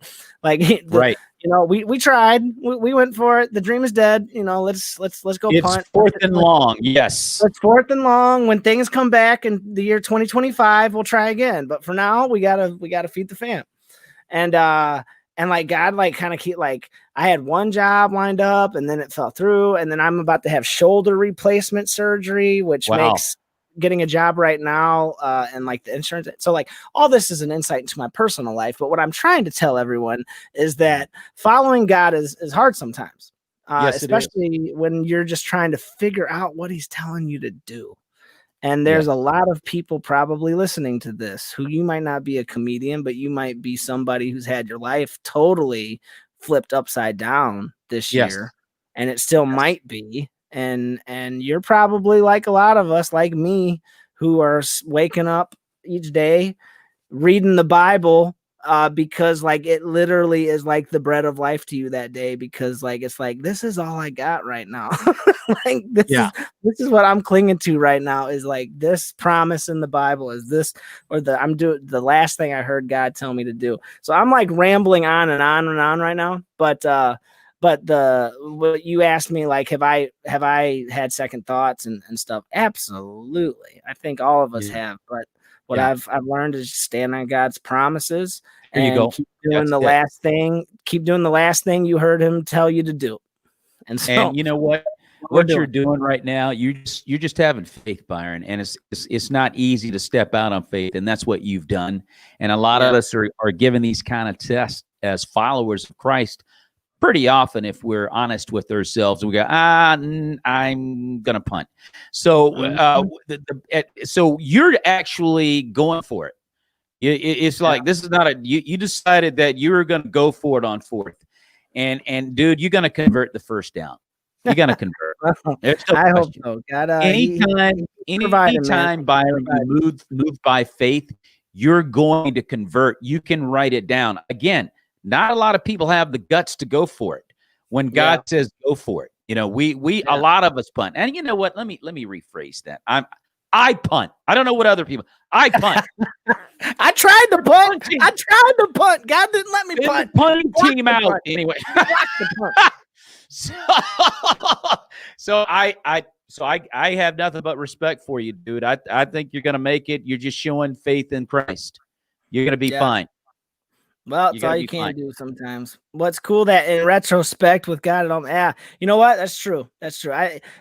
We tried. We went for it. The dream is dead. Let's go punt. It's fourth and long. Yes. It's fourth and long. When things come back in the year 2025, we'll try again. But for now, we gotta feed the fam. And like God, like kind of keep like I had one job lined up and then it fell through. And then I'm about to have shoulder replacement surgery, which makes getting a job right now and like the insurance. So like all this is an insight into my personal life. But what I'm trying to tell everyone is that following God is hard sometimes, especially when you're just trying to figure out what he's telling you to do. And there's a lot of people probably listening to this who you might not be a comedian, but you might be somebody who's had your life totally flipped upside down this year. And it still might be. And you're probably like a lot of us, like me, who are waking up each day, reading the Bible, because like it literally is like the bread of life to you that day, because like it's like this is all I got right now. Like this is what I'm clinging to right now, is like this promise in the Bible is this, or I'm doing the last thing I heard God tell me to do. So I'm like rambling on and on and on right now, but what you asked me, like, have I had second thoughts and stuff? Absolutely. I think all of us have, but what I've learned is stand on God's promises and keep doing the last thing. Keep doing the last thing you heard him tell you to do. And you know what you're doing right now, you're just having faith, Byron, and it's not easy to step out on faith, and that's what you've done. And a lot of us are given these kind of tests as followers of Christ pretty often, if we're honest with ourselves. We go, I'm gonna punt. So so you're actually going for it. It's like this is not you decided that you were going to go for it on fourth, and dude, you're going to convert the first down. You're going to convert. I hope so. God, anytime, Byron, you move by faith, you're going to convert. You can write it down. Again, not a lot of people have the guts to go for it. When God says go for it, a lot of us punt. And you know what? Let me rephrase that. I punt. I don't know what other people. I punt. I tried to punt. God didn't let me punt. Punting team out anyway. So I have nothing but respect for you, dude. I think you're gonna make it. You're just showing faith in Christ. You're gonna be fine. Well, it's all you can do sometimes. What's cool that in retrospect with God, you know what? That's true. That's true.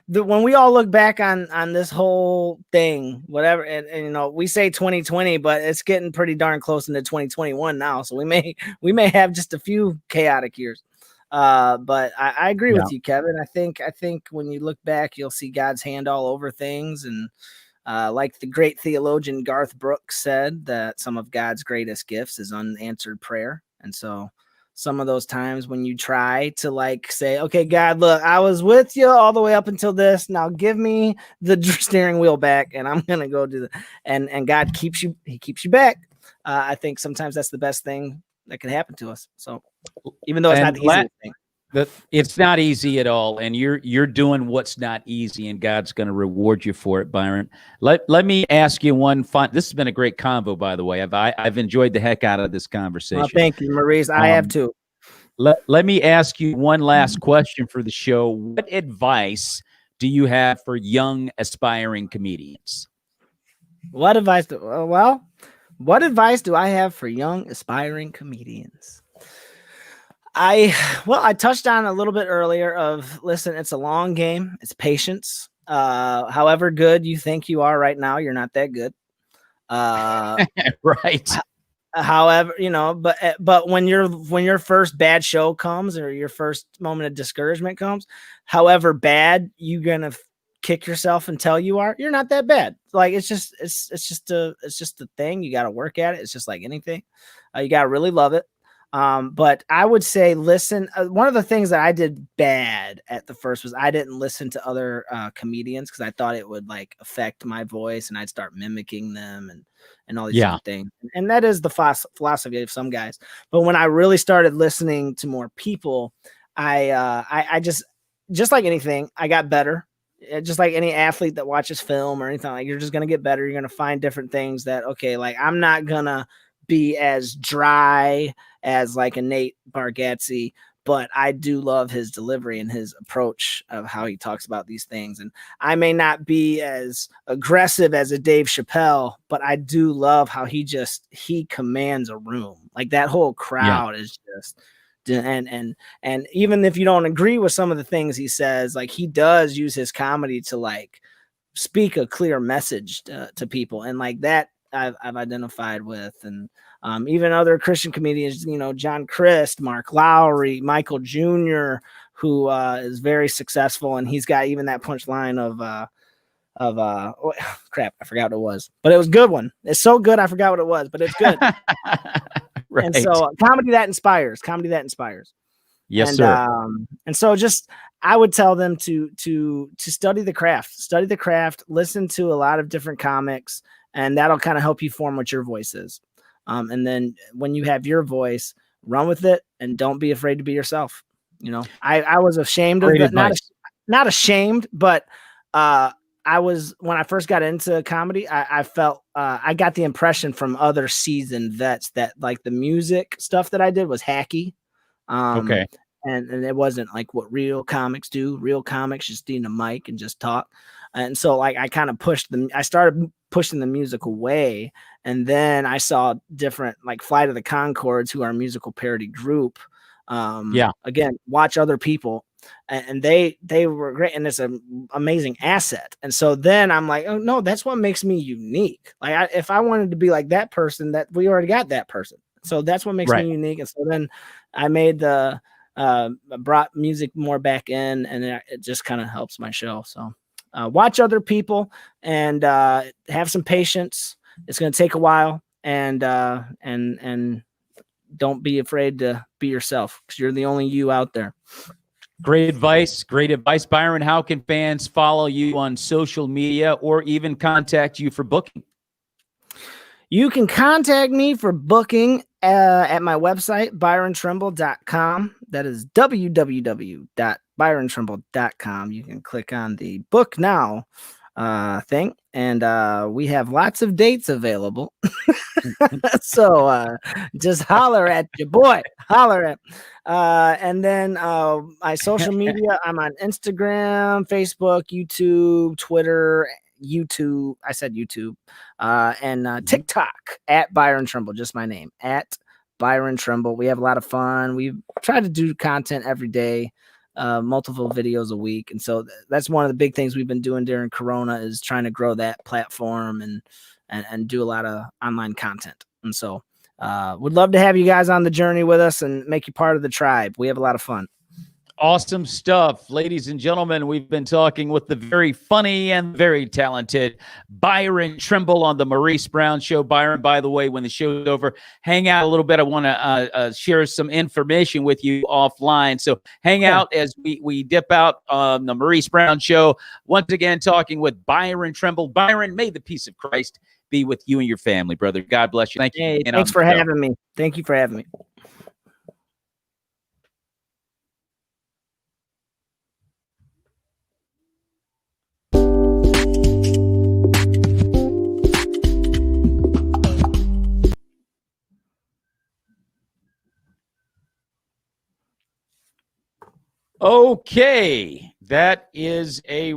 When we all look back on this whole thing, whatever, and you know, we say 2020, but it's getting pretty darn close into 2021 now. So we may have just a few chaotic years. But I agree with you, Kevin. I think when you look back, you'll see God's hand all over things, and like the great theologian Garth Brooks said, that some of God's greatest gifts is unanswered prayer. And so some of those times when you try to like say, okay, God, look, I was with you all the way up until this. Now give me the steering wheel back and I'm going to go do and God keeps you back. I think sometimes that's the best thing that can happen to us. So even though it's not the easiest thing. It's not easy at all, and you're doing what's not easy, and God's going to reward you for it, Byron. Let me ask you one fun. This has been a great convo, by the way. I've enjoyed the heck out of this conversation. Well, thank you, Maurice. I have too. Let me ask you one last question for the show. What advice do you have for young aspiring comedians? What advice do I have for young aspiring comedians? I touched on a little bit earlier of, listen, it's a long game. It's patience. However good you think you are right now, you're not that good. Right. However, you know, but when your first bad show comes or your first moment of discouragement comes, however bad you're going to kick yourself until you're not that bad. Like, it's just a thing. You got to work at it. It's just like anything. You got to really love it. But I would say, listen, one of the things that I did bad at the first was I didn't listen to other comedians because I thought it would like affect my voice and I'd start mimicking them and all these different things. And that is the philosophy of some guys. But when I really started listening to more people, I just like anything, I got better. Just like any athlete that watches film or anything, like, you're just going to get better. You're going to find different things that, okay, like I'm not going to be as dry as like a Nate Bargatze, but I do love his delivery and his approach of how he talks about these things. And I may not be as aggressive as a Dave Chappelle, but I do love how he commands a room. Like that whole crowd is just, and even if you don't agree with some of the things he says, like he does use his comedy to like speak a clear message to people. And like that, I've identified with, and even other Christian comedians, you know, John Christ, Mark Lowry, Michael Jr., who is very successful, and he's got even that punchline of crap, I forgot what it was, but it was a good one. It's so good, I forgot what it was, but it's good. Right. And so comedy that inspires. Yes, and, sir. And so just, I would tell them to study the craft, listen to a lot of different comics, and that'll kind of help you form what your voice is. And then when you have your voice, run with it and don't be afraid to be yourself. You know, I was ashamed of it. Not ashamed, but I was, when I first got into comedy, I felt I got the impression from other seasoned vets that like the music stuff that I did was hacky. Okay. And it wasn't like what real comics do. Real comics just need a mic and just talk. And so like I kind of started pushing the music away. And then I saw different like Flight of the Conchords, who are a musical parody group. Again, watch other people. And they were great. And it's an amazing asset. And so then I'm like, oh no, that's what makes me unique. Like if I wanted to be like that person, that we already got that person. So that's what makes me unique. And so then I made brought music more back in, and it just kind of helps my show. So watch other people and have some patience. It's going to take a while, and don't be afraid to be yourself, because you're the only you out there. Great advice. Byron, how can fans follow you on social media or even contact you for booking? You can contact me for booking at my website, byrontrimble.com. That is www.byrontrimble.com. You can click on the book now thing, and we have lots of dates available. So just holler at your boy. And then my social media, I'm on Instagram, Facebook, YouTube, Twitter, and TikTok at Byron Trimble, just my name, at Byron Trimble. We have a lot of fun. We try to do content every day, multiple videos a week. And so that's one of the big things we've been doing during Corona is trying to grow that platform and do a lot of online content. And so would love to have you guys on the journey with us and make you part of the tribe. We have a lot of fun. Awesome stuff. Ladies and gentlemen, we've been talking with the very funny and very talented Byron Trimble on the Maurice Brown Show. Byron, by the way, when the show's over, hang out a little bit. I want to share some information with you offline. So hang out as we dip out on the Maurice Brown Show. Once again, talking with Byron Trimble. Byron, may the peace of Christ be with you and your family, brother. God bless you. Thank you. Hey, thanks for having me. Thank you for having me. Okay, that is a